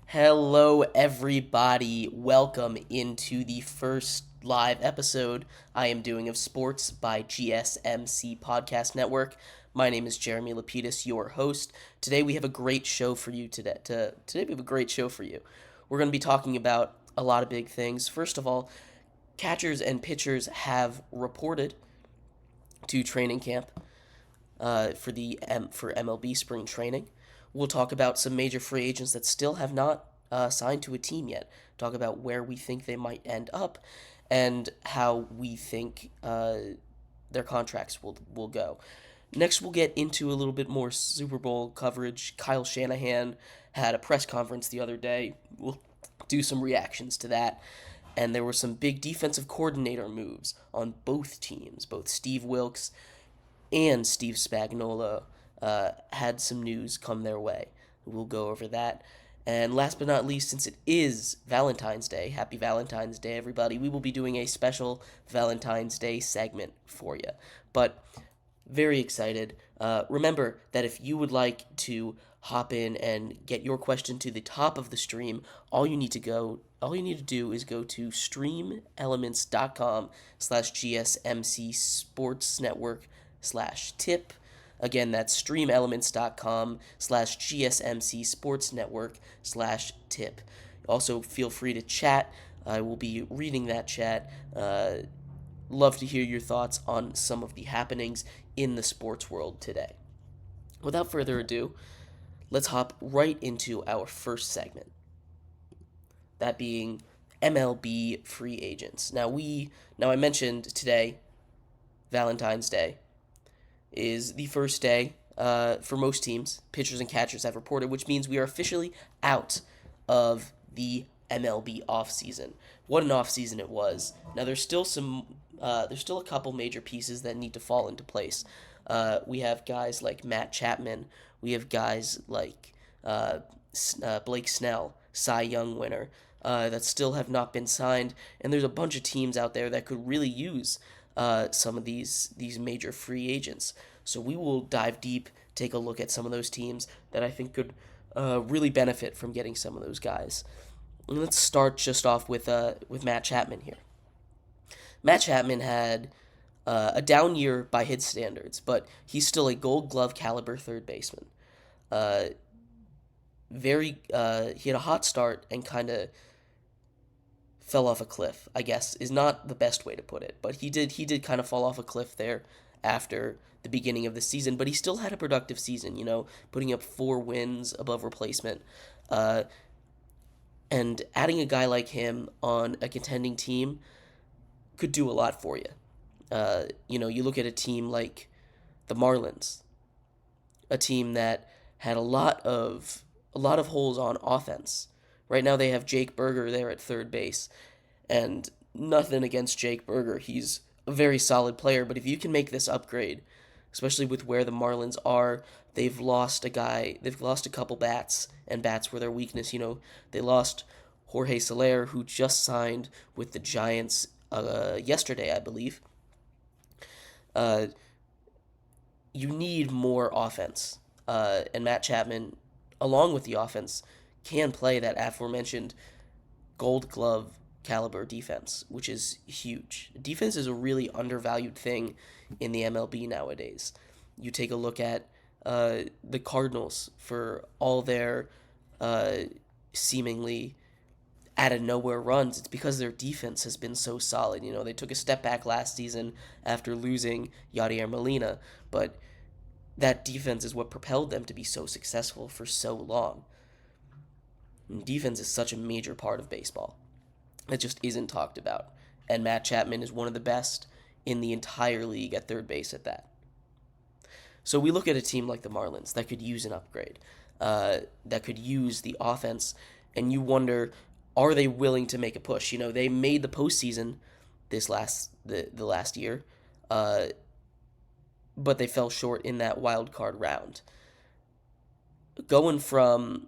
Hello, everybody. Welcome into the first live episode I am doing of Sports by GSMC Podcast Network. My name is Jeremy Lapidus, your host. Today we have a great show for you today we have a great show for you. We're going to be talking about a lot of big things. First of all, catchers and pitchers have reported to training camp for MLB spring training. We'll talk about some major free agents that still have not signed to a team yet. Talk about where we think they might end up, and how we think their contracts will go. Next, we'll get into a little bit more Super Bowl coverage. Kyle Shanahan had a press conference the other day. We'll do some reactions to that. And there were some big defensive coordinator moves on both teams. Both Steve Wilks and Steve Spagnuolo had some news come their way. We'll go over that. And last but not least, since it is Valentine's Day, happy Valentine's Day, everybody, we will be doing a special Valentine's Day segment for you. But very excited. Remember that if you would like to hop in and get your question to the top of the stream, all you need to do is go to streamelements.com/GSMC Sports Network /tip. Again, that's streamelements.com/GSMC Sports Network /tip. Also, feel free to chat. I will be reading that chat. Love to hear your thoughts on some of the happenings in the sports world today. Without further ado, let's hop right into our first segment. That being MLB free agents. Now I mentioned today, Valentine's Day, is the first day for most teams. Pitchers and catchers have reported, which means we are officially out of the MLB offseason. What an offseason it was. Now there's still a couple major pieces that need to fall into place. We have guys like Matt Chapman. We have guys like Blake Snell, Cy Young winner, that still have not been signed. And there's a bunch of teams out there that could really use some of these major free agents. So we will dive deep, take a look at some of those teams that I think could really benefit from getting some of those guys. And let's start just off with Matt Chapman here. Matt Chapman had a down year by his standards, but he's still a Gold Glove caliber third baseman. He had a hot start and kind of fell off a cliff, I guess, is not the best way to put it, but he did kind of fall off a cliff there after the beginning of the season, but he still had a productive season, putting up 4 wins above replacement. And adding a guy like him on a contending team could do a lot for you. You look at a team like the Marlins, a team that had a lot of holes on offense. Right now they have Jake Berger there at third base, and nothing against Jake Berger. He's a very solid player, but if you can make this upgrade, especially with where the Marlins are, they've lost a couple bats, and bats were their weakness. They lost Jorge Soler, who just signed with the Giants yesterday, I believe. You need more offense, and Matt Chapman, along with the offense, can play that aforementioned Gold Glove caliber defense, which is huge. Defense is a really undervalued thing in the MLB nowadays. You take a look at the Cardinals for all their seemingly out-of-nowhere runs. It's because their defense has been so solid. They took a step back last season after losing Yadier Molina, but that defense is what propelled them to be so successful for so long. And defense is such a major part of baseball. It just isn't talked about. And Matt Chapman is one of the best in the entire league at third base at that. So we look at a team like the Marlins that could use an upgrade, that could use the offense, and you wonder, are they willing to make a push? They made the postseason the last year, uh, but they fell short in that wild card round. Going from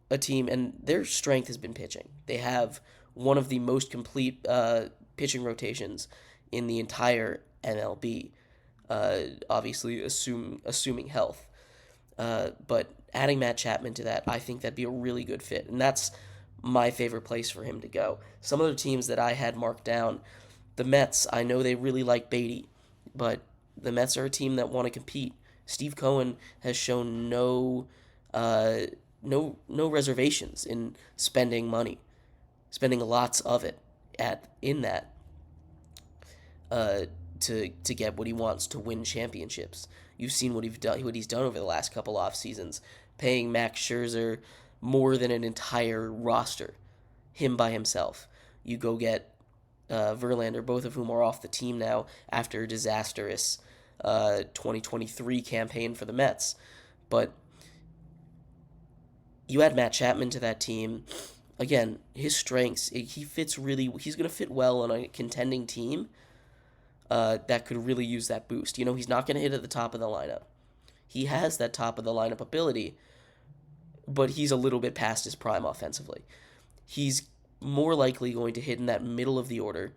a team, and their strength has been pitching. They have one of the most complete pitching rotations in the entire MLB. Obviously, assuming health. But adding Matt Chapman to that, I think that'd be a really good fit, and that's my favorite place for him to go. Some other teams that I had marked down, the Mets. I know they really like Beatty, but the Mets are a team that want to compete. Steve Cohen has shown no reservations in spending money, spending lots of it in that to get what he wants, to win championships. You've seen what he's done over the last couple off seasons, paying Max Scherzer more than an entire roster, him by himself. You go get Verlander, both of whom are off the team now after a disastrous 2023 campaign for the Mets. But you add Matt Chapman to that team. Again, his strengths, he's going to fit well on a contending team that could really use that boost. He's not going to hit at the top of the lineup. He has that top of the lineup ability, but he's a little bit past his prime offensively. He's more likely going to hit in that middle of the order,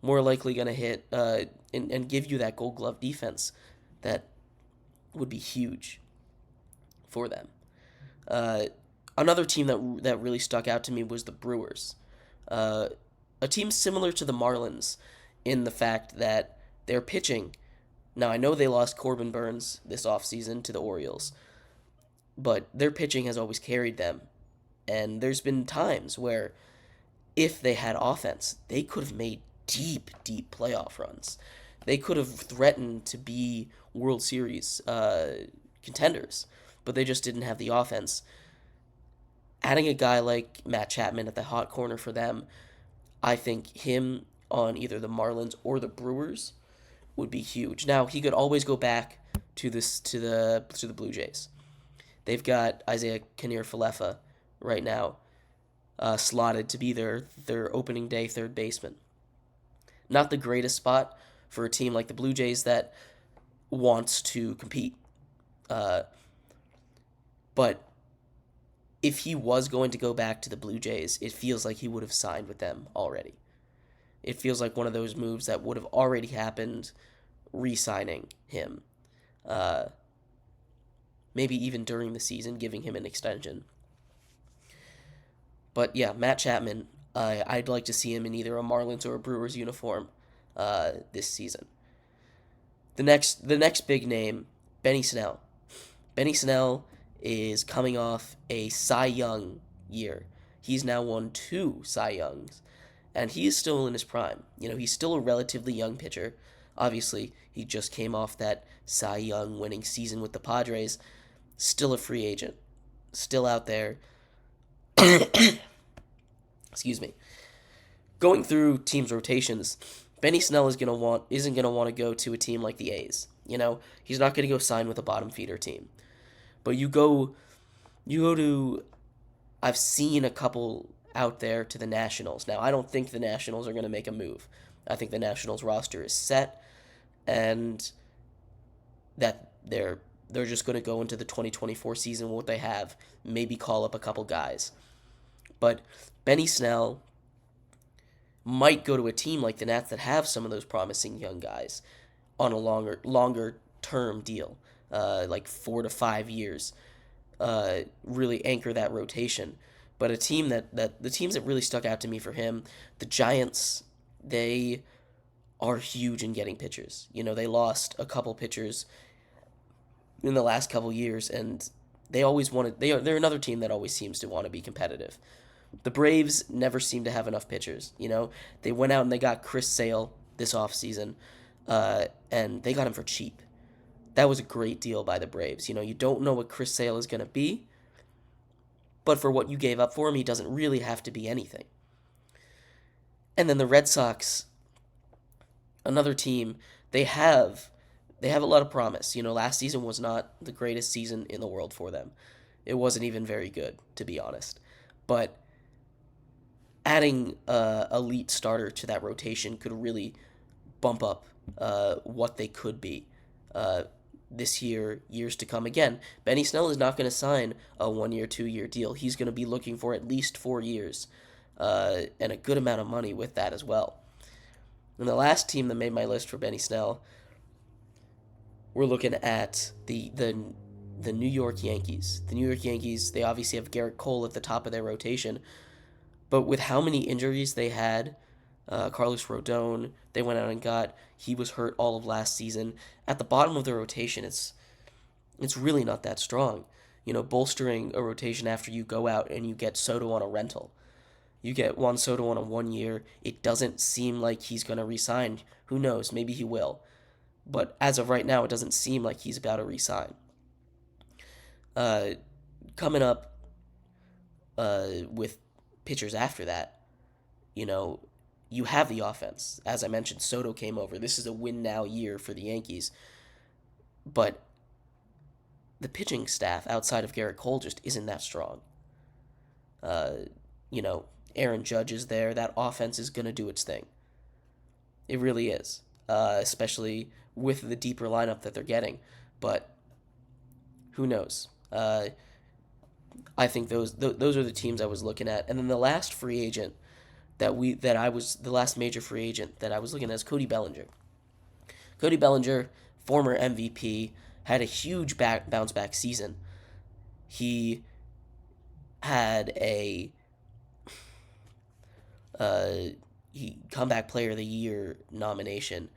more likely going to hit and give you that Gold Glove defense that would be huge for them. Another team that really stuck out to me was the Brewers, a team similar to the Marlins in the fact that their pitching. Now, I know they lost Corbin Burns this offseason to the Orioles, but their pitching has always carried them. And there's been times where if they had offense, they could have made deep, deep playoff runs. They could have threatened to be World Series contenders, but they just didn't have the offense. Adding a guy like Matt Chapman at the hot corner for them, I think him on either the Marlins or the Brewers would be huge. Now, he could always go back to the Blue Jays. They've got Isaiah Kanier-Falefa right now slotted to be their opening day third baseman. Not the greatest spot for a team like the Blue Jays that wants to compete. But if he was going to go back to the Blue Jays, it feels like he would have signed with them already. It feels like one of those moves that would have already happened, re-signing him. Maybe even during the season, giving him an extension. But yeah, Matt Chapman, I'd like to see him in either a Marlins or a Brewers uniform this season. The next big name, Benny Snell. Benny Snell is coming off a Cy Young year. He's now won 2 Cy Youngs, and he is still in his prime. He's still a relatively young pitcher. Obviously, he just came off that Cy Young winning season with the Padres. Still a free agent. Still out there. Excuse me. Going through teams' rotations, Benny Snell isn't gonna want to go to a team like the A's. He's not gonna go sign with a bottom feeder team. But you go to. I've seen a couple out there to the Nationals. Now, I don't think the Nationals are going to make a move. I think the Nationals roster is set, and that they're just going to go into the 2024 season with what they have, maybe call up a couple guys. But Benny Snell might go to a team like the Nats that have some of those promising young guys on a longer term deal, like 4 to 5 years, really anchor that rotation. But a team that the teams that really stuck out to me for him, the Giants, they are huge in getting pitchers. They lost a couple pitchers in the last couple years, and they always wanted. They're another team that always seems to want to be competitive. The Braves never seem to have enough pitchers. They went out and they got Chris Sale this offseason, and they got him for cheap. That was a great deal by the Braves. You don't know what Chris Sale is going to be, but for what you gave up for him, he doesn't really have to be anything. And then the Red Sox, another team, they have a lot of promise. Last season was not the greatest season in the world for them. It wasn't even very good, to be honest. But adding elite starter to that rotation could really bump up what they could be this year, years to come. Again, Benny Snell is not going to sign a 1 year, 2 year deal. He's going to be looking for at least 4 years and a good amount of money with that as well. And the last team that made my list for Benny Snell, we're looking at the New York Yankees. The New York Yankees, they obviously have Garrett Cole at the top of their rotation, but with how many injuries they had, Carlos Rodon, they went out and got. He was hurt all of last season. At the bottom of the rotation, it's really not that strong. Bolstering a rotation after you go out and you get Soto on a rental. You get Juan Soto on a 1 year. It doesn't seem like he's going to resign. Who knows? Maybe he will. But as of right now, it doesn't seem like he's about to resign. Coming up with pitchers after that, you have the offense. As I mentioned, Soto came over. This is a win now year for the Yankees. But the pitching staff outside of Garrett Cole just isn't that strong. Aaron Judge is there. That offense is going to do its thing. It really is, especially with the deeper lineup that they're getting. But who knows? I think those are the teams I was looking at. And then the last free agent the last major free agent that I was looking at is Cody Bellinger. Cody Bellinger, former MVP, had a huge bounce back season. He had a comeback player of the year nomination.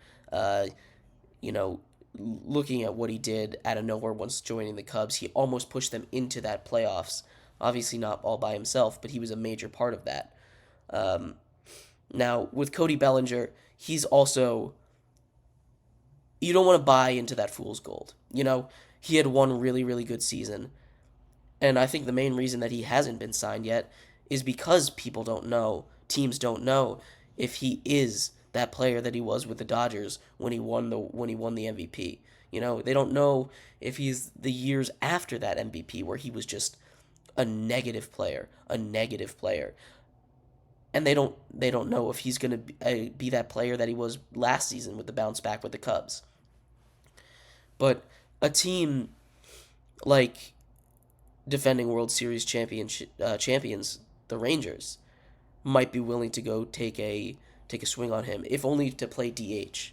Looking at what he did out of nowhere once joining the Cubs, he almost pushed them into that playoffs. Obviously not all by himself, but he was a major part of that. Now, with Cody Bellinger, he's also... You don't want to buy into that fool's gold. He had one really, really good season. And I think the main reason that he hasn't been signed yet is because people don't know, teams don't know, if he is that player that he was with the Dodgers when he won the MVP. They don't know if he's the years after that MVP where he was just a negative player. And they don't know if he's going to be that player that he was last season with the bounce back with the Cubs. But a team like defending World Series champions, the Rangers, might be willing to go take a swing on him, if only to play DH.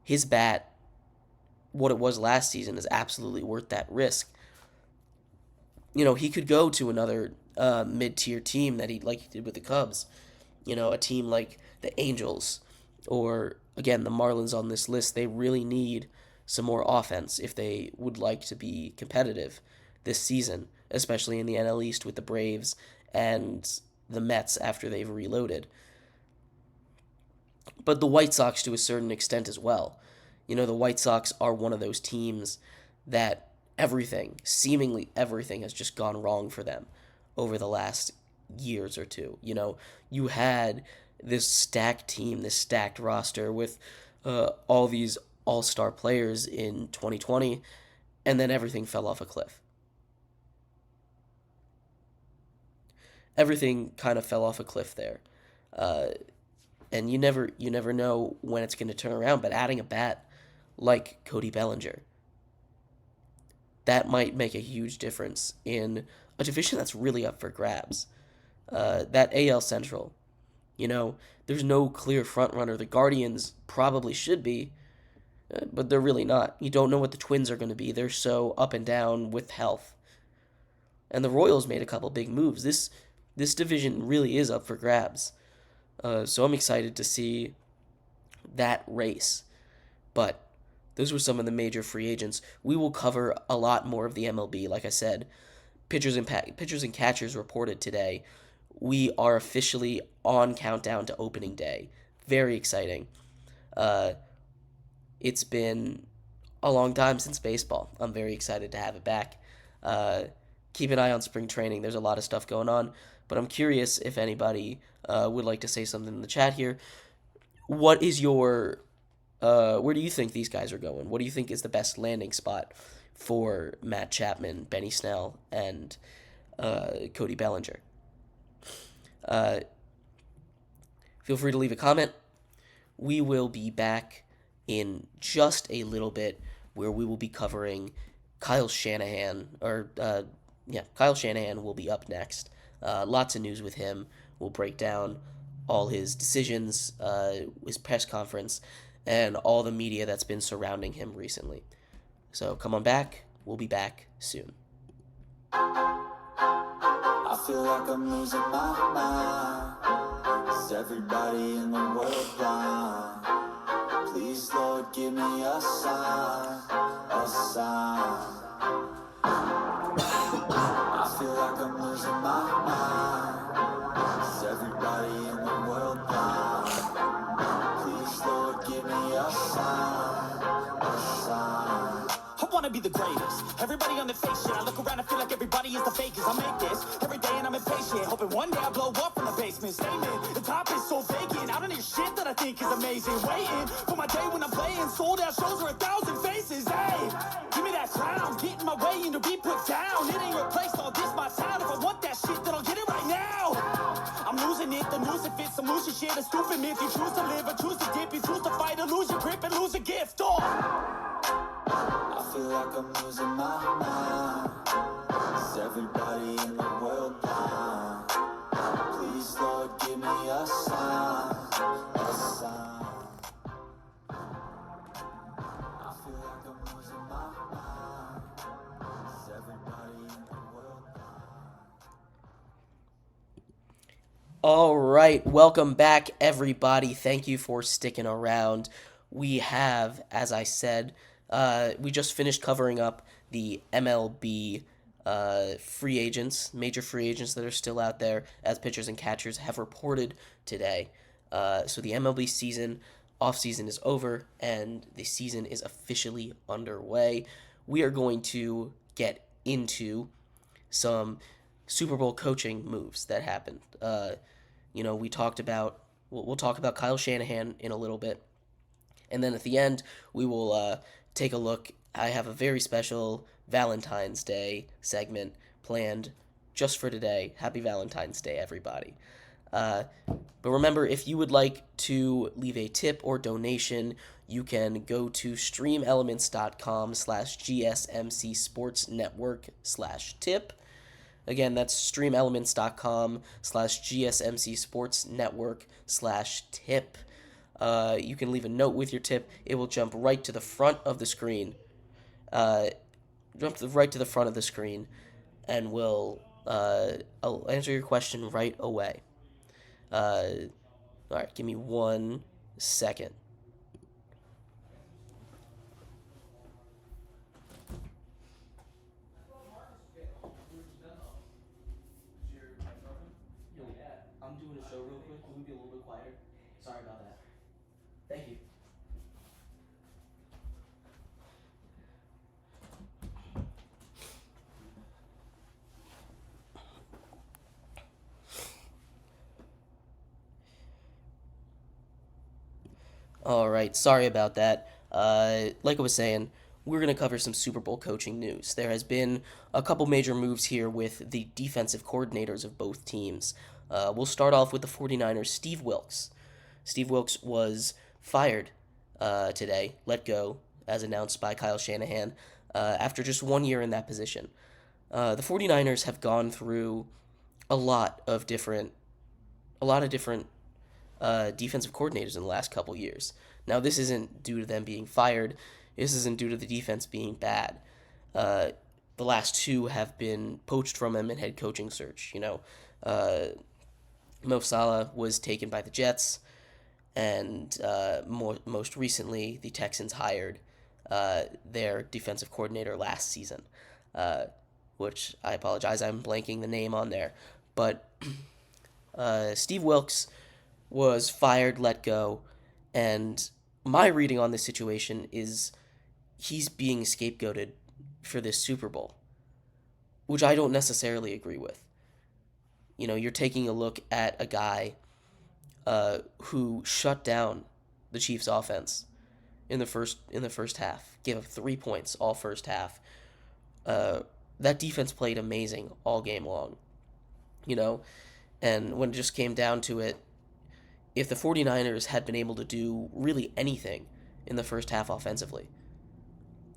His bat, what it was last season, is absolutely worth that risk. He could go to another mid-tier team that he did with the Cubs. A team like the Angels or, again, the Marlins on this list. They really need some more offense if they would like to be competitive this season, especially in the NL East with the Braves and the Mets after they've reloaded. But the White Sox to a certain extent as well. The White Sox are one of those teams that seemingly everything has just gone wrong for them over the last years or two. You had this stacked team, this stacked roster with all these all-star players in 2020, and then everything fell off a cliff. Everything kind of fell off a cliff there. And you never know when it's going to turn around, but adding a bat like Cody Bellinger, that might make a huge difference in a division that's really up for grabs. That AL Central, there's no clear front runner. The Guardians probably should be, but they're really not. You don't know what the Twins are going to be. They're so up and down with health. And the Royals made a couple big moves. This division really is up for grabs. So I'm excited to see that race. But those were some of the major free agents. We will cover a lot more of the MLB. Like I said, pitchers and catchers reported today. We are officially on countdown to opening day. Very exciting. It's been a long time since baseball. I'm very excited to have it back. Keep an eye on spring training. There's a lot of stuff going on. But I'm curious if anybody would like to say something in the chat here. What is your... where do you think these guys are going? What do you think is the best landing spot for Matt Chapman, Benny Snell, and Cody Bellinger? Feel free to leave a comment. We will be back in just a little bit where we will be covering Kyle Shanahan, Kyle Shanahan will be up next. Lots of news with him. We'll break down all his decisions, his press conference, and all the media that's been surrounding him recently. So come on back. We'll be back soon. I feel like I'm losing my mind. Is everybody in the world blind? Please, Lord, give me a sign, a sign. I feel like I'm losing my mind. Is everybody in the world blind? Please, Lord, give me a sign, a sign. I wanna be the greatest. Everybody on the fake shit. I look around and feel like everybody is the fakest. I make this every day and I'm impatient. Hoping one day I blow up from the basement. Statement, the top is so vacant. I don't hear shit that I think is amazing. Waiting for my day when I'm playing. Sold out shows with 1,000 faces. Hey, give me that crown. Get in my way and to be put down. It ain't replaced all this my town. If I want that shit, then I'll get it right now. I'm losing it. The noose it fits. I'm losing shit. A stupid myth. You choose to live or choose to dip. You choose to fight or lose your grip and lose a gift. Oh. I feel like I'm losing my mind. Is everybody in the world blind? Please, Lord, give me a sign, a sign. I feel like I'm losing my mind. Is everybody in the world blind? All right, welcome back, everybody. Thank you for sticking around. We have, as I said, we just finished covering up the MLB free agents, major free agents that are still out there, as pitchers and catchers have reported today. So the MLB off-season is over, and the season is officially underway. We are going to get into some Super Bowl coaching moves that happened. We'll talk about Kyle Shanahan in a little bit. And then at the end, we will take a look. I have a very special Valentine's Day segment planned just for today. Happy Valentine's Day, everybody. But remember, if you would like to leave a tip or donation, you can go to streamelements.com/gsmcsportsnetwork/tip. Again, that's streamelements.com/gsmcsportsnetwork/tip. You can leave a note with your tip. It will jump right to the front of the screen. And I'll answer your question right away. All right, give me 1 second. I'm doing a show real quick. Can we be a little bit quieter? Sorry about that. Thank you. All right, sorry about that. Like I was saying, we're going to cover some Super Bowl coaching news. There has been a couple major moves here with the defensive coordinators of both teams. We'll start off with the 49ers' Steve Wilks. Steve Wilks was fired today, let go, as announced by Kyle Shanahan, after just 1 year in that position. The 49ers have gone through a lot of different defensive coordinators in the last couple years. Now, this isn't due to them being fired. This isn't due to the defense being bad. The last two have been poached from him in head coaching search. Mo Salah was taken by the Jets, and most recently, the Texans hired their defensive coordinator last season, which I apologize, I'm blanking the name on there. But Steve Wilks was fired, let go, and my reading on this situation is he's being scapegoated for this Super Bowl, which I don't necessarily agree with. You're taking a look at a guy who shut down the Chiefs' offense in the first half, gave up 3 points all first half. That defense played amazing all game long. And when it just came down to it, if the 49ers had been able to do really anything in the first half offensively,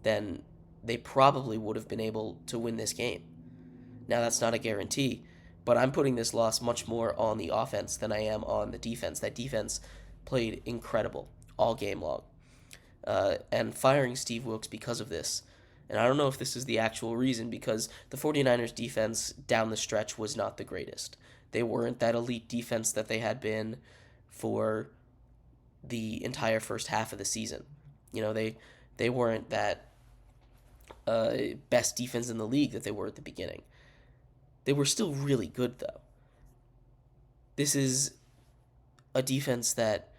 then they probably would have been able to win this game. Now, that's not a guarantee, but I'm putting this loss much more on the offense than I am on the defense. That defense played incredible all game long. And firing Steve Wilkes because of this. And I don't know if this is the actual reason, because the 49ers defense down the stretch was not the greatest. They weren't that elite defense that they had been for the entire first half of the season. They weren't that best defense in the league that they were at the beginning. They were still really good, though. This is a defense that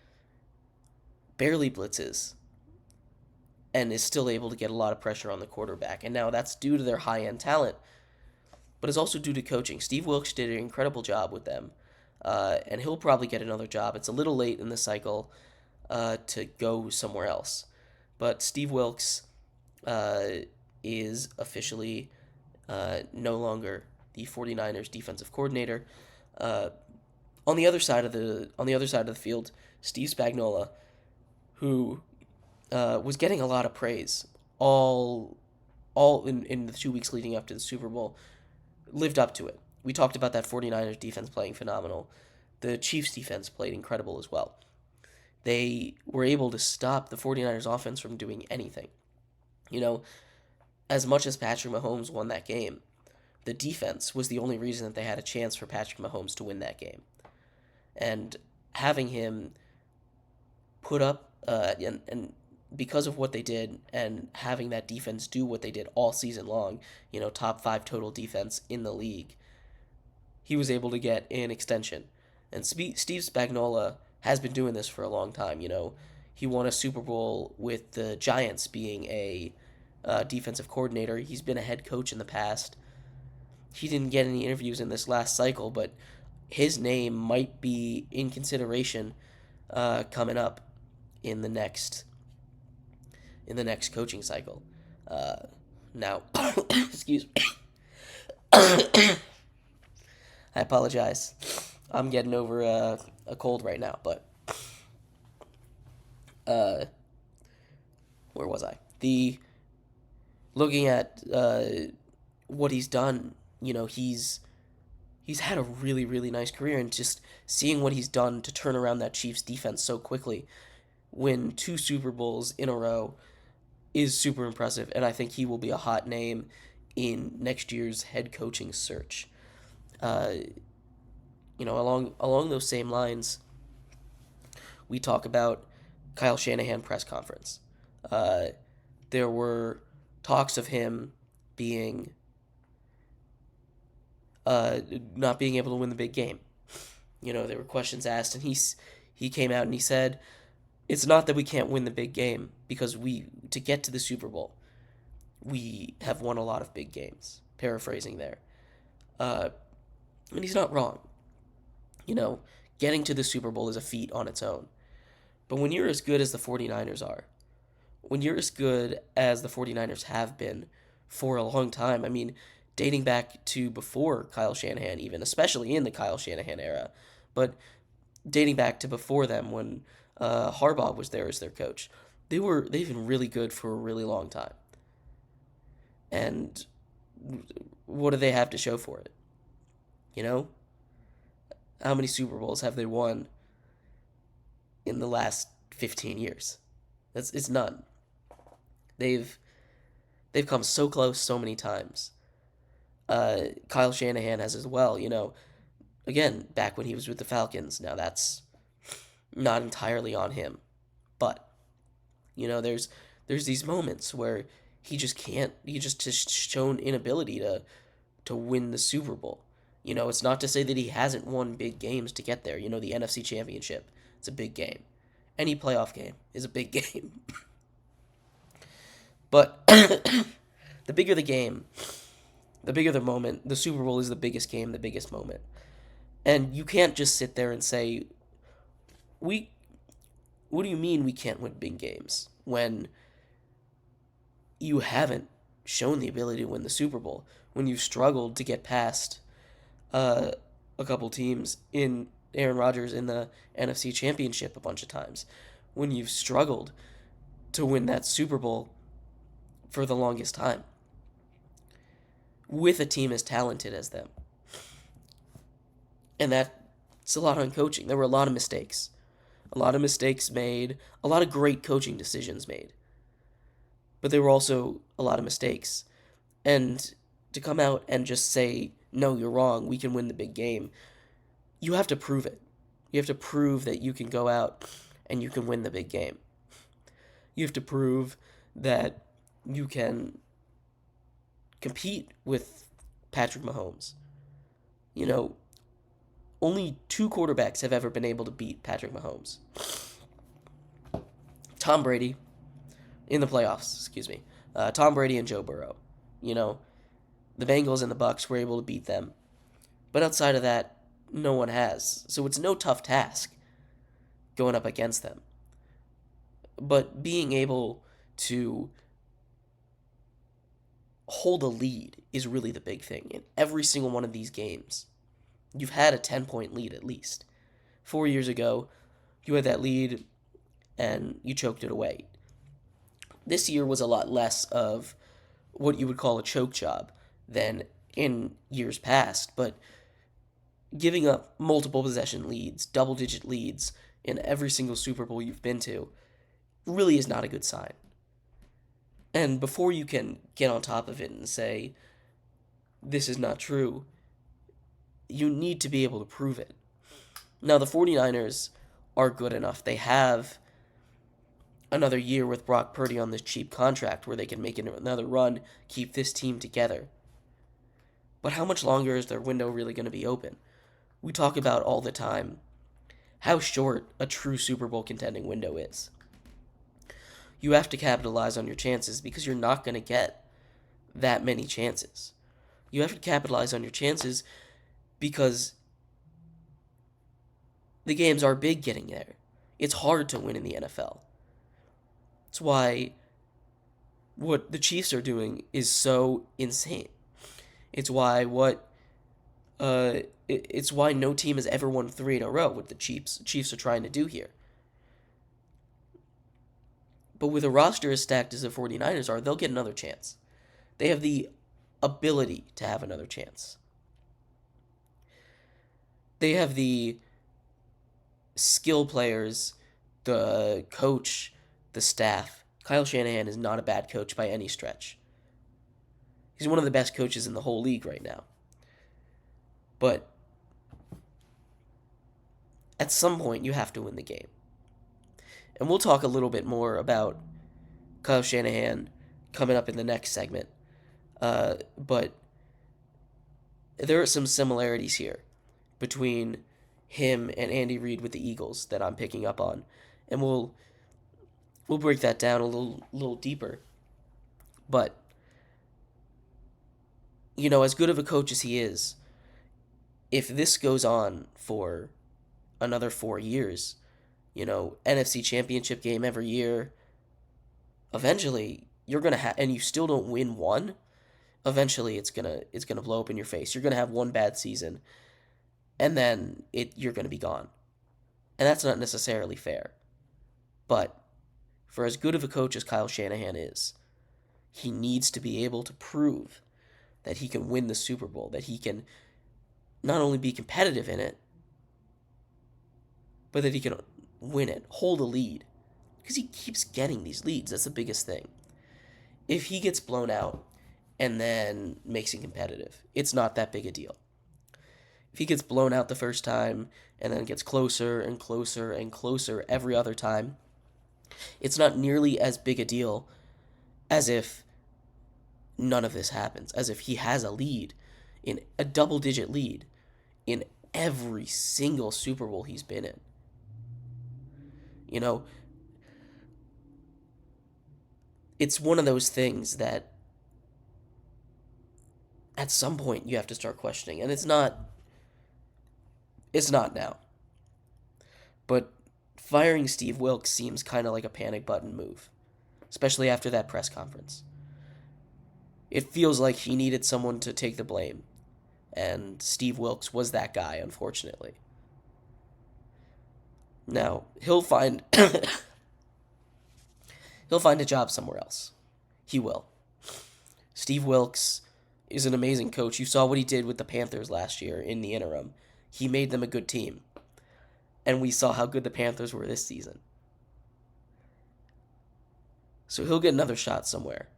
barely blitzes and is still able to get a lot of pressure on the quarterback. And now that's due to their high-end talent, but it's also due to coaching. Steve Wilkes did an incredible job with them, and he'll probably get another job. It's a little late in the cycle to go somewhere else. But Steve Wilkes is officially no longer the 49ers defensive coordinator. On the other side of the field, Steve Spagnuolo, who was getting a lot of praise all in the 2 weeks leading up to the Super Bowl, lived up to it. We talked about that 49ers defense playing phenomenal. The Chiefs defense played incredible as well. They were able to stop the 49ers offense from doing anything. As much as Patrick Mahomes won that game, the defense was the only reason that they had a chance for Patrick Mahomes to win that game. And having him put up, and because of what they did, and having that defense do what they did all season long, top 5 total defense in the league, he was able to get an extension. And Steve Spagnuolo has been doing this for a long time. He won a Super Bowl with the Giants being a defensive coordinator. He's been a head coach in the past. He didn't get any interviews in this last cycle, but his name might be in consideration coming up in the next coaching cycle. Now, excuse me. I apologize. I'm getting over a cold right now, but where was I? Looking at what he's done, he's had a really, really nice career, and just seeing what he's done to turn around that Chiefs defense so quickly, win 2 Super Bowls in a row, is super impressive, and I think he will be a hot name in next year's head coaching search. Along those same lines, we talk about Kyle Shanahan press conference. There were talks of him being not being able to win the big game. There were questions asked, and he came out and he said, it's not that we can't win the big game, because to get to the Super Bowl, we have won a lot of big games. Paraphrasing there. And he's not wrong. Getting to the Super Bowl is a feat on its own. But when you're as good as the 49ers are, when you're as good as the 49ers have been for a long time, dating back to before Kyle Shanahan even, especially in the Kyle Shanahan era, but dating back to before them when Harbaugh was there as their coach, they've been really good for a really long time. And what do they have to show for it? How many Super Bowls have they won in the last 15 years? It's none. They've come so close so many times. Kyle Shanahan has as well, again, back when he was with the Falcons. Now that's not entirely on him, but there's these moments where he just can't. He just has shown inability to win the Super Bowl. It's not to say that he hasn't won big games to get there. The NFC Championship, it's a big game. Any playoff game is a big game. But the bigger the game, the bigger the moment. The Super Bowl is the biggest game, the biggest moment. And you can't just sit there and say, what do you mean we can't win big games when you haven't shown the ability to win the Super Bowl, when you've struggled to get past a couple teams in Aaron Rodgers in the NFC Championship a bunch of times, when you've struggled to win that Super Bowl for the longest time with a team as talented as them. And that's a lot on coaching. There were a lot of mistakes. A lot of mistakes made, a lot of great coaching decisions made. But there were also a lot of mistakes. And to come out and just say, no, you're wrong, we can win the big game, you have to prove it. You have to prove that you can go out and you can win the big game. You have to prove that you can compete with Patrick Mahomes. You know, only 2 quarterbacks have ever been able to beat Patrick Mahomes. Tom Brady in the playoffs, excuse me. Tom Brady and Joe Burrow. You know, the Bengals and the Bucks were able to beat them. But outside of that, no one has. So it's no tough task going up against them. But being able to hold a lead is really the big thing. In every single one of these games, you've had a 10-point lead at least. 4 years ago, you had that lead and you choked it away. This year was a lot less of what you would call a choke job than in years past, but giving up multiple possession leads, double-digit leads in every single Super Bowl you've been to really is not a good sign. And before you can get on top of it and say, this is not true, you need to be able to prove it. Now, the 49ers are good enough. They have another year with Brock Purdy on this cheap contract where they can make another run, keep this team together. But how much longer is their window really going to be open? We talk about all the time how short a true Super Bowl contending window is. You have to capitalize on your chances because you're not going to get that many chances. You have to capitalize on your chances because the games are big getting there. It's hard to win in the NFL. That's why what the Chiefs are doing is so insane. It's why it's why no team has ever won 3 in a row. What the Chiefs are trying to do here. But with a roster as stacked as the 49ers are, they'll get another chance. They have the ability to have another chance. They have the skill players, the coach, the staff. Kyle Shanahan is not a bad coach by any stretch. He's one of the best coaches in the whole league right now. But at some point, you have to win the game. And we'll talk a little bit more about Kyle Shanahan coming up in the next segment. But there are some similarities here between him and Andy Reid with the Eagles that I'm picking up on. And we'll break that down a little deeper. But, you know, as good of a coach as he is, if this goes on for another 4 years, you know, NFC Championship game every year, eventually you're going to have, and you still don't win one, eventually it's going to blow up in your face. You're going to have one bad season, and then you're going to be gone. And that's not necessarily fair. But for as good of a coach as Kyle Shanahan is, he needs to be able to prove that he can win the Super Bowl, that he can not only be competitive in it, but that he can win it, hold a lead. Because he keeps getting these leads. That's the biggest thing. If he gets blown out and then makes it competitive, it's not that big a deal. If he gets blown out the first time and then gets closer and closer and closer every other time, it's not nearly as big a deal as if none of this happens, as if he has a lead, in a double-digit lead, in every single Super Bowl he's been in. You know, it's one of those things that at some point you have to start questioning, and it's not now. But firing Steve Wilkes seems kind of like a panic button move, especially after that press conference. It feels like he needed someone to take the blame, and Steve Wilkes was that guy, unfortunately. Now, he'll find he'll find a job somewhere else. He will. Steve Wilkes is an amazing coach. You saw what he did with the Panthers last year in the interim. He made them a good team. And we saw how good the Panthers were this season. So he'll get another shot somewhere.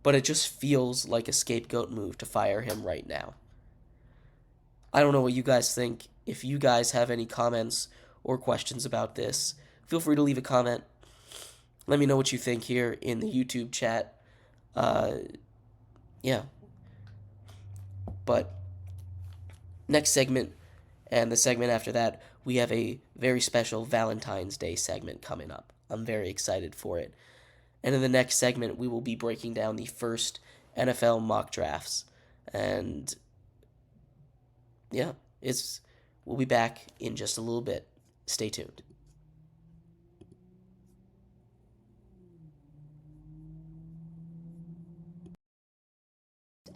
But it just feels like a scapegoat move to fire him right now. I don't know what you guys think. If you guys have any comments or questions about this, feel free to leave a comment. Let me know what you think here in the YouTube chat. Yeah. But next segment and the segment after that, we have a very special Valentine's Day segment coming up. I'm very excited for it. And in the next segment, we will be breaking down the first NFL mock drafts. And yeah, we'll be back in just a little bit. Stay tuned.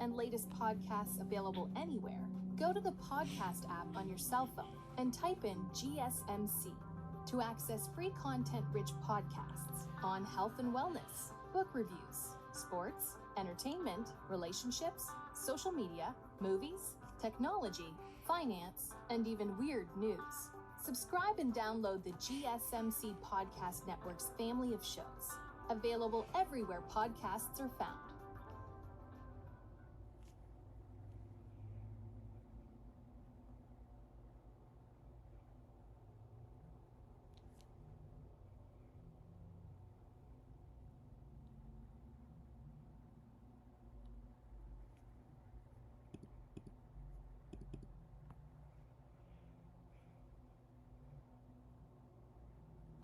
And latest podcasts available anywhere, go to the podcast app on your cell phone and type in GSMC to access free content-rich podcasts on health and wellness, book reviews, sports, entertainment, relationships, social media, movies, technology, finance, and even weird news. Subscribe and download the GSMC Podcast Network's family of shows, available everywhere podcasts are found.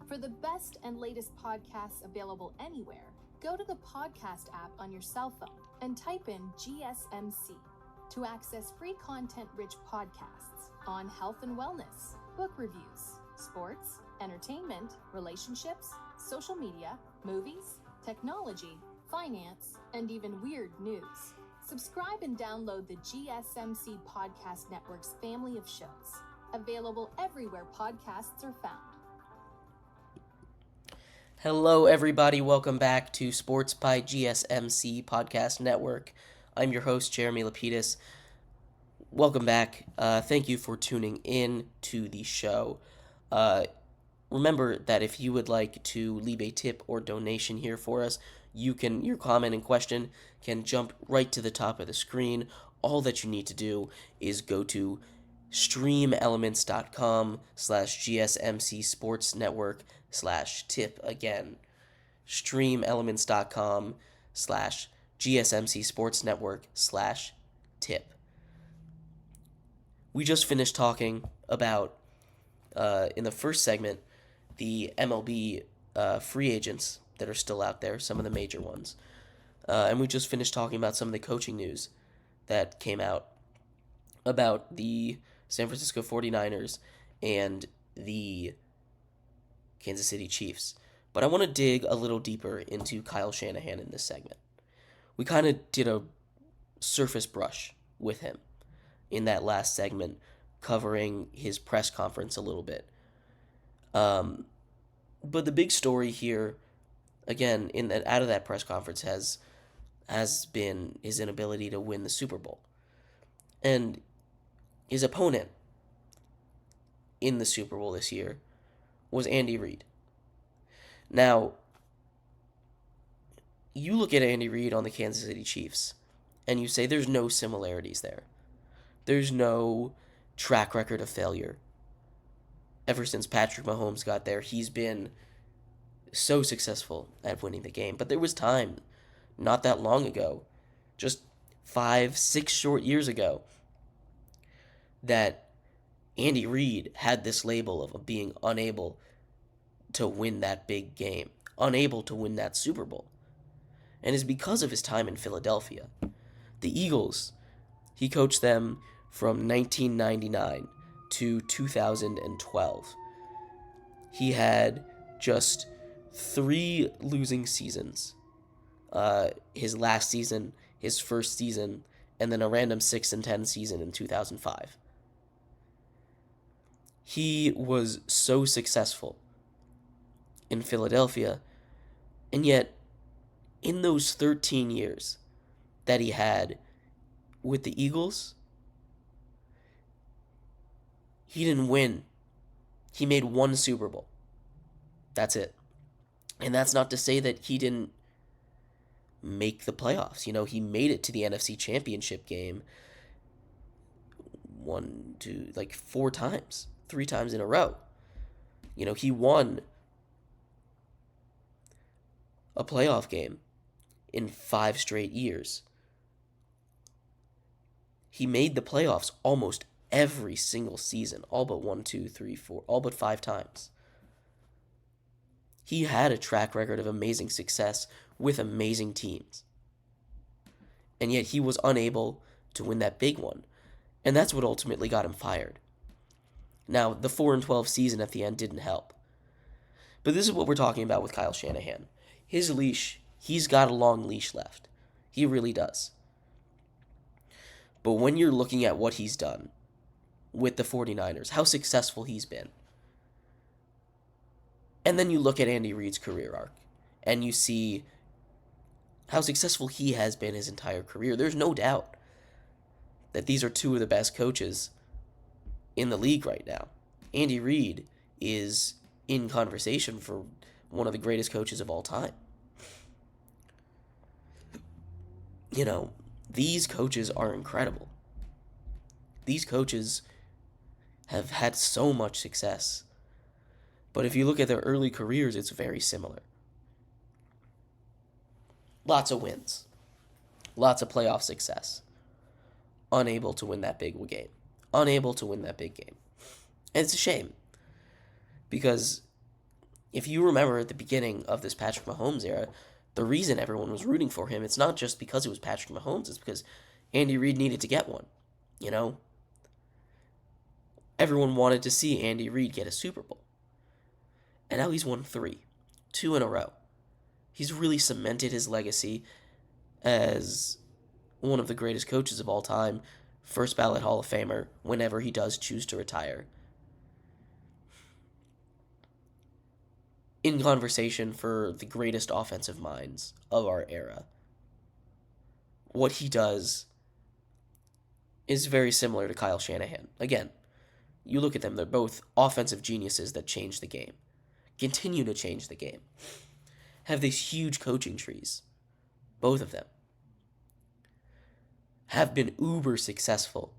For the best and latest podcasts available anywhere, go to the podcast app on your cell phone and type in GSMC to access free content-rich podcasts on health and wellness, book reviews, sports, entertainment, relationships, social media, movies, technology, finance, and even weird news. Subscribe and download the GSMC Podcast Network's family of shows, available everywhere podcasts are found. Hello, everybody. Welcome back to Sports by GSMC Podcast Network. I'm your host, Jeremy Lapidus. Welcome back. Thank you for tuning in to the show. Remember that if you would like to leave a tip or donation here for us, your comment and question can jump right to the top of the screen. All that you need to do is go to streamelements.com/GSMC/sportsnetwork/tip. Again, streamelements.com/GSMC/sportsnetwork/tip. We just finished talking about, in the first segment, the MLB free agents that are still out there, some of the major ones. And we just finished talking about some of the coaching news that came out about the San Francisco 49ers and the Kansas City Chiefs. But I want to dig a little deeper into Kyle Shanahan in this segment. We kind of did a surface brush with him in that last segment, covering his press conference a little bit. But the big story here, again, out of that press conference has been his inability to win the Super Bowl. And his opponent in the Super Bowl this year was Andy Reid. Now, you look at Andy Reid on the Kansas City Chiefs, and you say there's no similarities there. There's no track record of failure. Ever since Patrick Mahomes got there, he's been so successful at winning the game. But there was time, not that long ago, just 5-6 short years ago, that Andy Reid had this label of being unable to win that big game, unable to win that Super Bowl. And it's because of his time in Philadelphia. The Eagles, he coached them from 1999 to 2012. He had just 3 losing seasons. His last season, his first season and then a random 6-10 season in 2005. He was so successful in Philadelphia, and yet in those 13 years that he had with the Eagles, he didn't win. He made one Super Bowl. That's it. And that's not to say that he didn't make the playoffs. He made it to the NFC Championship game four times, 3 times in a row. He won a playoff game in 5 straight years. He made the playoffs almost every single season, all but 1, 2, 3, 4, all but 5 times. He had a track record of amazing success with amazing teams. And yet he was unable to win that big one. And that's what ultimately got him fired. Now, the 4-12 season at the end didn't help. But this is what we're talking about with Kyle Shanahan. His leash, he's got a long leash left. He really does. But when you're looking at what he's done with the 49ers, how successful he's been, and then you look at Andy Reid's career arc, and you see how successful he has been his entire career, there's no doubt that these are 2 of the best coaches in the league right now. Andy Reid is in conversation for one of the greatest coaches of all time. These coaches are incredible. These coaches have had so much success. But if you look at their early careers, it's very similar. Lots of wins. Lots of playoff success. Unable to win that big game. And it's a shame. Because if you remember at the beginning of this Patrick Mahomes era, the reason everyone was rooting for him, it's not just because it was Patrick Mahomes, it's because Andy Reid needed to get one. Everyone wanted to see Andy Reid get a Super Bowl. And now he's won 3, 2 in a row. He's really cemented his legacy as one of the greatest coaches of all time, first ballot Hall of Famer whenever he does choose to retire. In conversation for the greatest offensive minds of our era. What he does is very similar to Kyle Shanahan. Again, you look at them, they're both offensive geniuses that change the game. Continue to change the game. Have these huge coaching trees. Both of them. Have been uber successful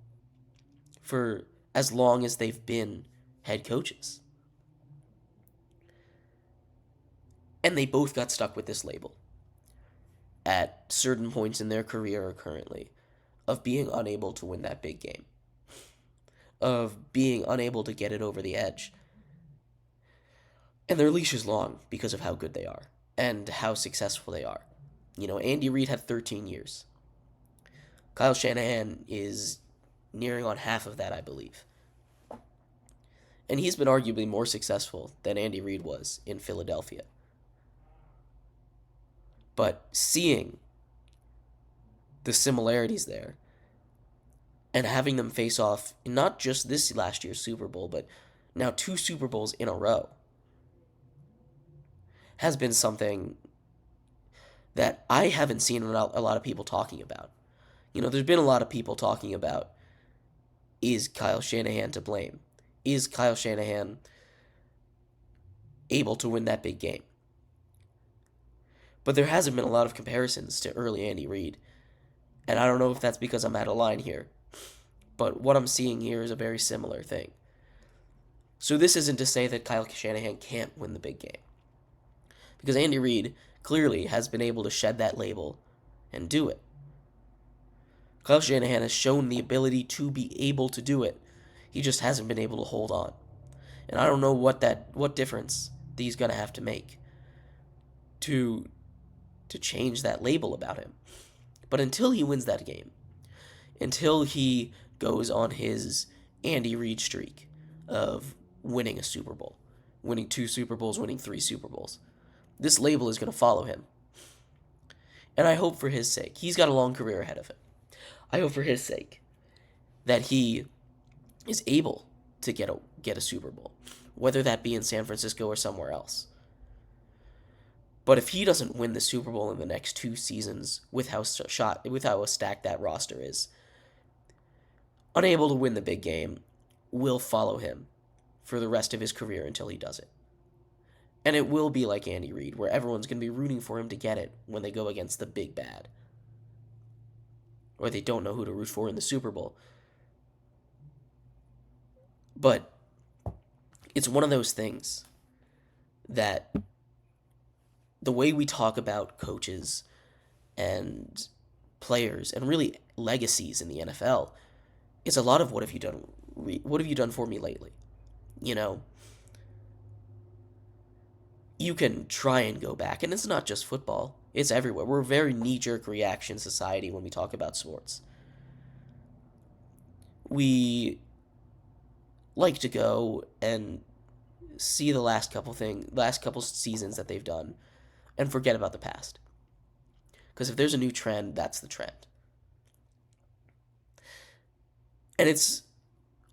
for as long as they've been head coaches. And they both got stuck with this label at certain points in their career or currently of being unable to win that big game, of being unable to get it over the edge. And their leash is long because of how good they are and how successful they are. Andy Reid had 13 years. Kyle Shanahan is nearing on half of that, I believe. And he's been arguably more successful than Andy Reid was in Philadelphia. But seeing the similarities there and having them face off in not just this last year's Super Bowl, but now 2 Super Bowls in a row has been something that I haven't seen a lot of people talking about. There's been a lot of people talking about, is Kyle Shanahan to blame? Is Kyle Shanahan able to win that big game? But there hasn't been a lot of comparisons to early Andy Reid. And I don't know if that's because I'm out of line here. But what I'm seeing here is a very similar thing. So this isn't to say that Kyle Shanahan can't win the big game. Because Andy Reid clearly has been able to shed that label and do it. Kyle Shanahan has shown the ability to be able to do it. He just hasn't been able to hold on. And I don't know what difference he's going to have to make to change that label about him. But until he wins that game, until he goes on his Andy Reid streak of winning a Super Bowl, winning 2 Super Bowls, winning 3 Super Bowls, this label is going to follow him. And I hope for his sake. He's got a long career ahead of him. I hope for his sake that he is able to get a Super Bowl, whether that be in San Francisco or somewhere else. But if he doesn't win the Super Bowl in the next 2 seasons, with how stacked that roster is, unable to win the big game, will follow him for the rest of his career until he does it. And it will be like Andy Reid, where everyone's going to be rooting for him to get it when they go against the big bad, or they don't know who to root for in the Super Bowl. But it's one of those things that the way we talk about coaches and players and really legacies in the NFL is a lot of what have you done for me lately? You know, you can try and go back, and it's not just football, it's everywhere. We're a very knee-jerk reaction society when we talk about sports. We like to go and see the last couple seasons that they've done and forget about the past. Because if there's a new trend, that's the trend. And it's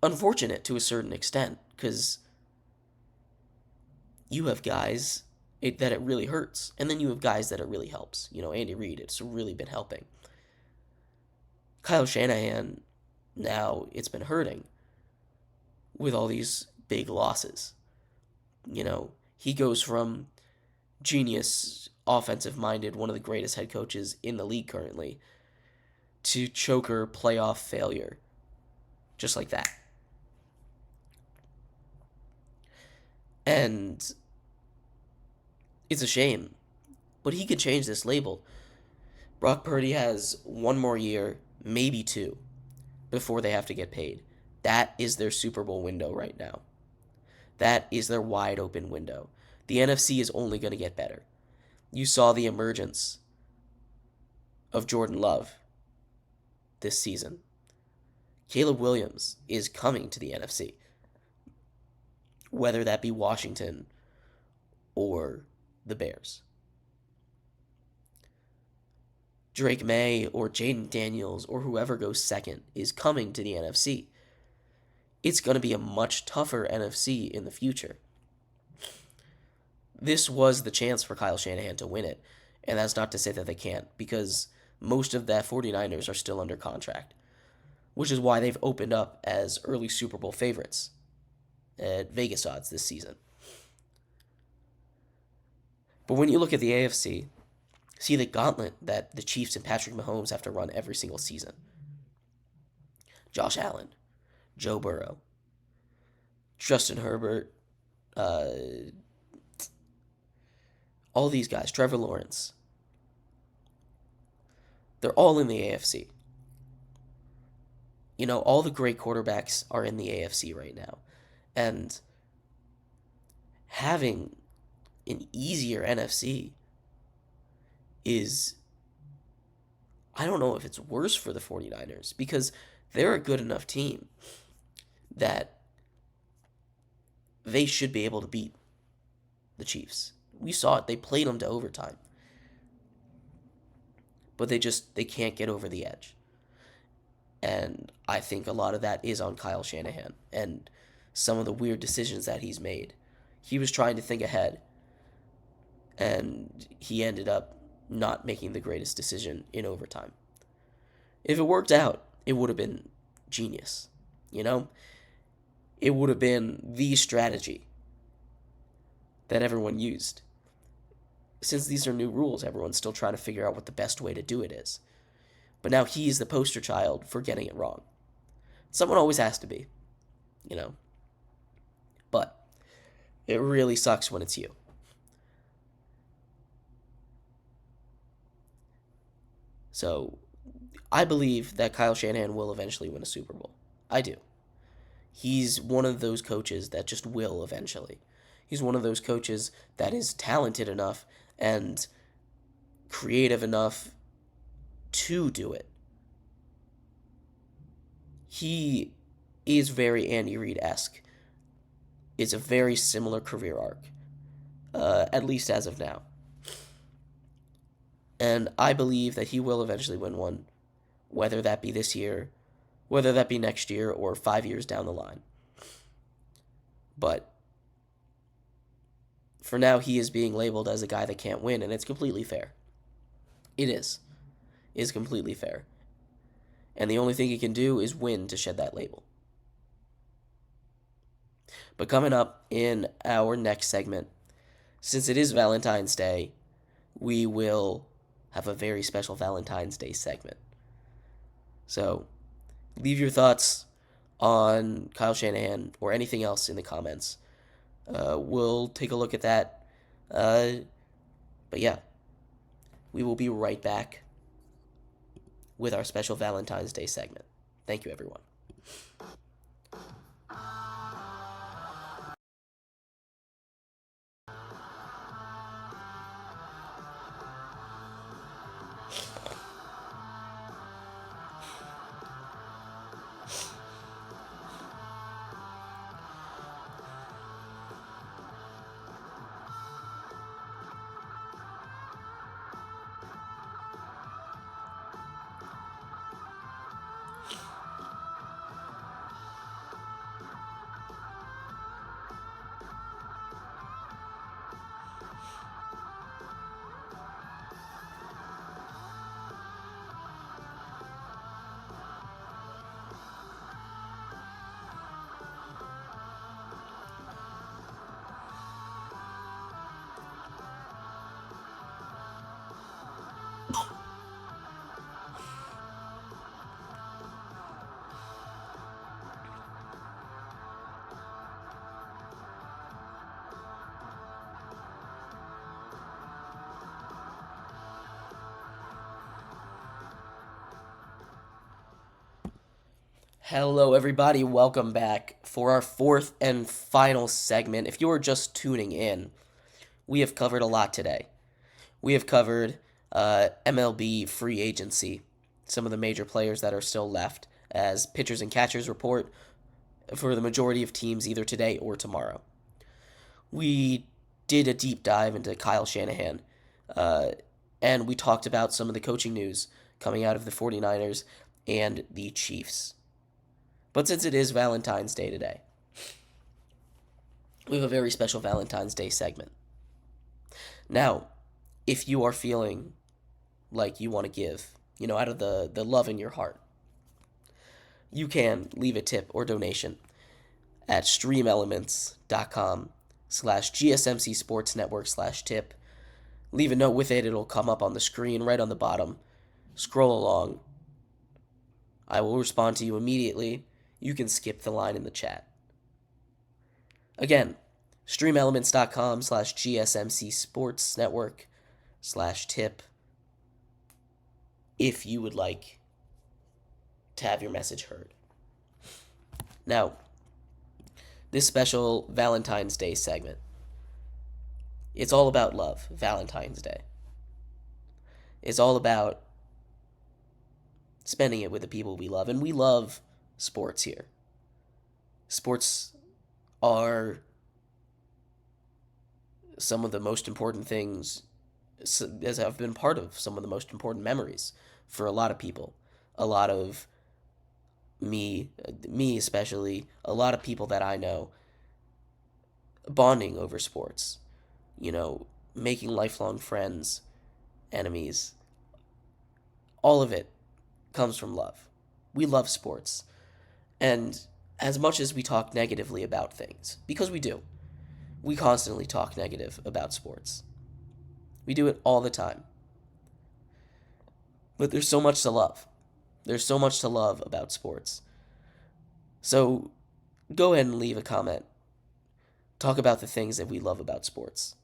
unfortunate to a certain extent, because you have guys that it really hurts, and then you have guys that it really helps. Andy Reid, it's really been helping. Kyle Shanahan, now it's been hurting with all these big losses. He goes from genius, offensive-minded, one of the greatest head coaches in the league currently, to choker playoff failure. Just like that. And it's a shame, but he could change this label. Brock Purdy has one more year, maybe 2, before they have to get paid. That is their Super Bowl window right now. That is their wide open window. The NFC is only going to get better. You saw the emergence of Jordan Love this season. Caleb Williams is coming to the NFC. Whether that be Washington or the Bears. Drake May or Jaden Daniels or whoever goes second is coming to the NFC. It's going to be a much tougher NFC in the future. This was the chance for Kyle Shanahan to win it, and that's not to say that they can't, because most of the 49ers are still under contract, which is why they've opened up as early Super Bowl favorites at Vegas odds this season. But when you look at the AFC, see the gauntlet that the Chiefs and Patrick Mahomes have to run every single season. Josh Allen, Joe Burrow, Justin Herbert, all these guys, Trevor Lawrence. They're all in the AFC. All the great quarterbacks are in the AFC right now. And having an easier NFC is, I don't know if it's worse for the 49ers, because they're a good enough team that they should be able to beat the Chiefs. We saw it. They played them to overtime. But they can't get over the edge. And I think a lot of that is on Kyle Shanahan and some of the weird decisions that he's made. He was trying to think ahead, and he ended up not making the greatest decision in overtime. If it worked out, it would have been genius. It would have been the strategy that everyone used. Since these are new rules, everyone's still trying to figure out what the best way to do it is. But now he's the poster child for getting it wrong. Someone always has to be, But it really sucks when it's you. So I believe that Kyle Shanahan will eventually win a Super Bowl. I do. He's one of those coaches that just will eventually. He's one of those coaches that is talented enough and creative enough to do it. He is very Andy Reid-esque. It's a very similar career arc, at least as of now. And I believe that he will eventually win one, whether that be this year, whether that be next year, or 5 years down the line. But for now, he is being labeled as a guy that can't win, and it's completely fair. It is. It is completely fair. And the only thing he can do is win to shed that label. But coming up in our next segment, since it is Valentine's Day, we will have a very special Valentine's Day segment. So, leave your thoughts on Kyle Shanahan or anything else in the comments. We'll take a look at that. But yeah, we will be right back with our special Valentine's Day segment. Thank you, everyone. Hello, everybody. Welcome back for our fourth and final segment. If you are just tuning in, we have covered a lot today. We have covered MLB free agency, some of the major players that are still left, as pitchers and catchers report for the majority of teams either today or tomorrow. We did a deep dive into Kyle Shanahan, and we talked about some of the coaching news coming out of the 49ers and the Chiefs. But since it is Valentine's Day today, we have a very special Valentine's Day segment. Now, if you are feeling like you want to give, out of the love in your heart, you can leave a tip or donation at streamelements.com/gsmcsportsnetwork/tip. Leave a note with it. It'll come up on the screen right on the bottom. Scroll along. I will respond to you immediately. You can skip the line in the chat. Again, streamelements.com/gsmcsportsnetwork/tip if you would like to have your message heard. Now, this special Valentine's Day segment, it's all about love, Valentine's Day. It's all about spending it with the people we love, and we love sports here. Sports are some of the most important things, as have been part of some of the most important memories for a lot of people. A lot of me especially, a lot of people that I know, bonding over sports, making lifelong friends, enemies. All of it comes from love. We love sports. And as much as we talk negatively about things, because we do, we constantly talk negative about sports. We do it all the time. But there's so much to love. There's so much to love about sports. So go ahead and leave a comment. Talk about the things that we love about sports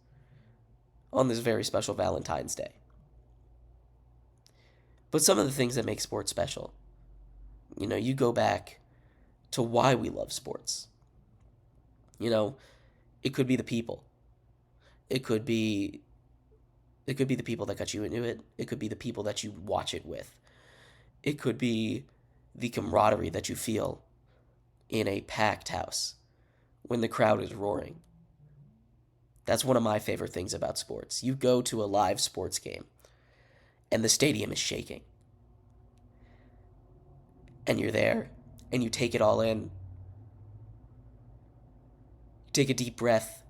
on this very special Valentine's Day. But some of the things that make sports special, you go back to why we love sports. It could be the people. It could be the people that got you into it. It could be the people that you watch it with. It could be the camaraderie that you feel in a packed house when the crowd is roaring. That's one of my favorite things about sports. You go to a live sports game and the stadium is shaking. and you're there, and you take it all in. You take a deep breath,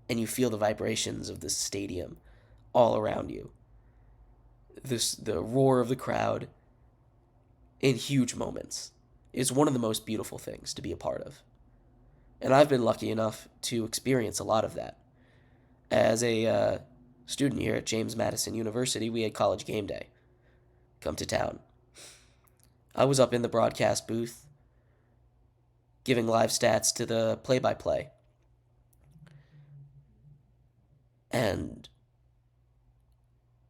and you feel the vibrations of the stadium all around you. The roar of the crowd in huge moments is one of the most beautiful things to be a part of. And I've been lucky enough to experience a lot of that. As a student here at James Madison University, we had college game day come to town. I was up in the broadcast booth giving live stats to the play-by-play. And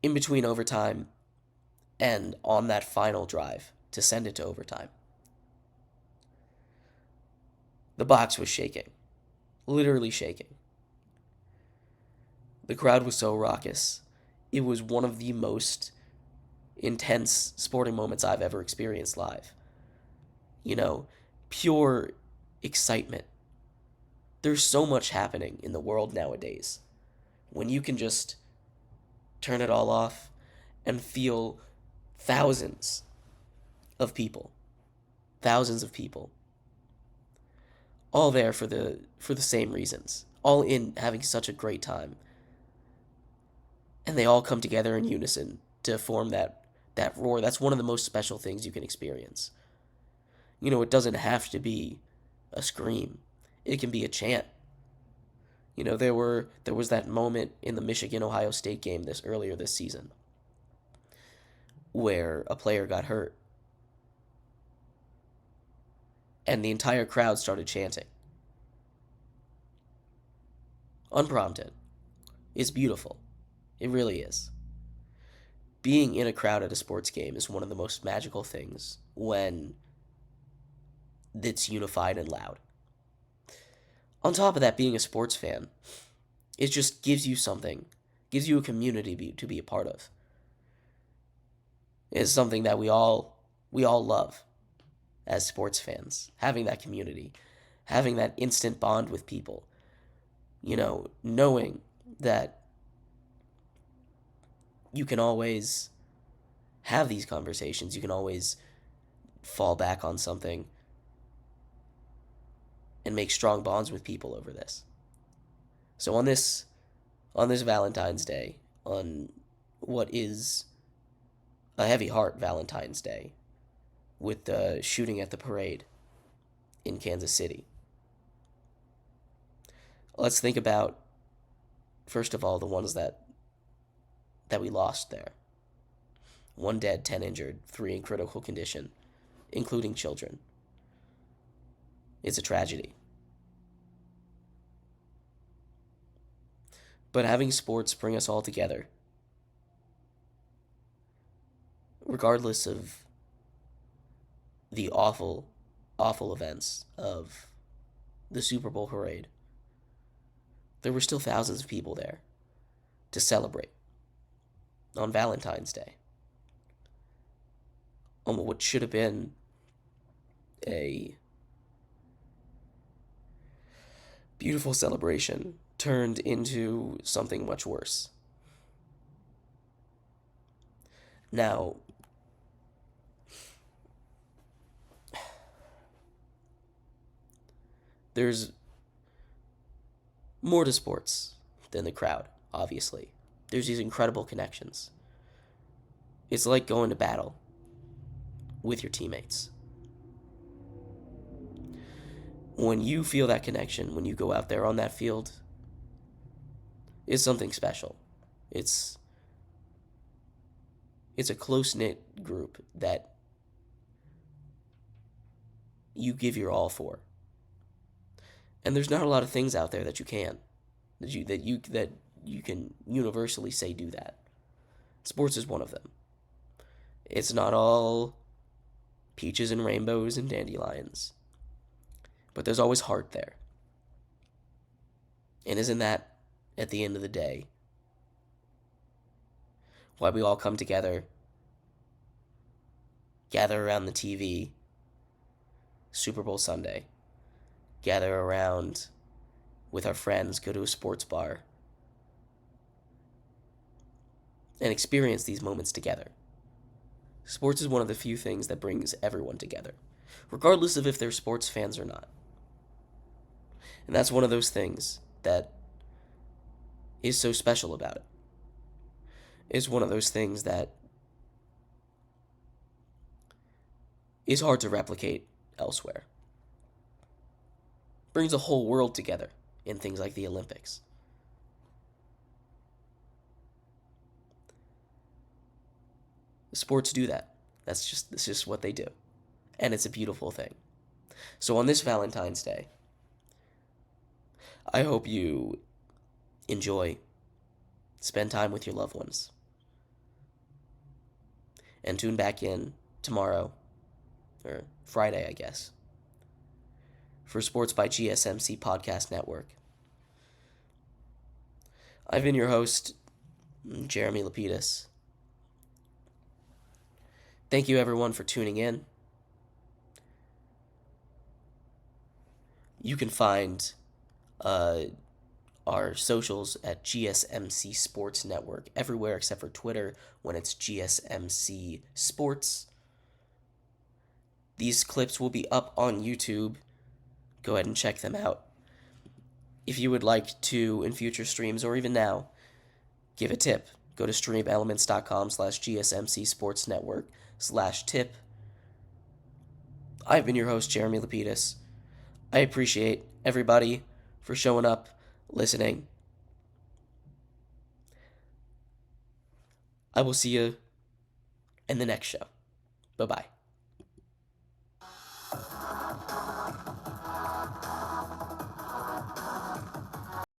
in between overtime and on that final drive to send it to overtime, the box was shaking, literally shaking. The crowd was so raucous. It was one of the most intense sporting moments I've ever experienced live. You know, pure excitement. There's so much happening in the world nowadays when you can just turn it all off and feel thousands of people, all there for the same reasons, all in having such a great time. And they all come together in unison to form that roar. That's one of the most special things you can experience. You know, it doesn't have to be a scream. It can be a chant. You know, there was that moment in the Michigan-Ohio State game earlier this season where a player got hurt. And the entire crowd started chanting. Unprompted. It's beautiful. It really is. Being in a crowd at a sports game is one of the most magical things when it's unified and loud. On top of that, being a sports fan, it just gives you something, gives you a community to be a part of. It's something that we all love as sports fans, having that community, having that instant bond with people. You know, knowing that you can always have these conversations, you can always fall back on something and make strong bonds with people over this. So on this Valentine's Day, on what is a heavy heart Valentine's Day, with the shooting at the parade in Kansas City, let's think about, first of all, the ones that we lost there. 1 dead, 10 injured, 3 in critical condition, including children. It's a tragedy. But having sports bring us all together, regardless of the awful, awful events of the Super Bowl parade, there were still thousands of people there to celebrate on Valentine's Day. On what should have been a beautiful celebration turned into something much worse. Now, there's more to sports than the crowd, obviously. There's these incredible connections. It's like going to battle with your teammates. When you feel that connection, when you go out there on that field, it's something special. It's a close-knit group that you give your all for. And there's not a lot of things out there that you can, that you can universally say do that. Sports is one of them. It's not all peaches and rainbows and dandelions, but there's always heart there. And isn't that, at the end of the day, why we all come together, gather around the TV, Super Bowl Sunday, gather around with our friends, go to a sports bar, and experience these moments together. Sports is one of the few things that brings everyone together, regardless of if they're sports fans or not. And that's one of those things that is so special about it. It's one of those things that is hard to replicate elsewhere. Brings a whole world together in things like the Olympics. Sports do that. That's just what they do. And it's a beautiful thing. So on this Valentine's Day, I hope you enjoy, spend time with your loved ones, and tune back in tomorrow, or Friday, I guess, for Sports by GSMC Podcast Network. I've been your host, Jeremy Lapidus. Thank you, everyone, for tuning in. You can find our socials at GSMC Sports Network everywhere except for Twitter when it's GSMC Sports. These clips will be up on YouTube. Go ahead and check them out. If you would like to, in future streams or even now, give a tip, go to streamelements.com/GSMC Sports Network/tip. I've been your host, Jeremy Lapidus. I appreciate everybody for showing up, listening. I will see you in the next show. Bye-bye.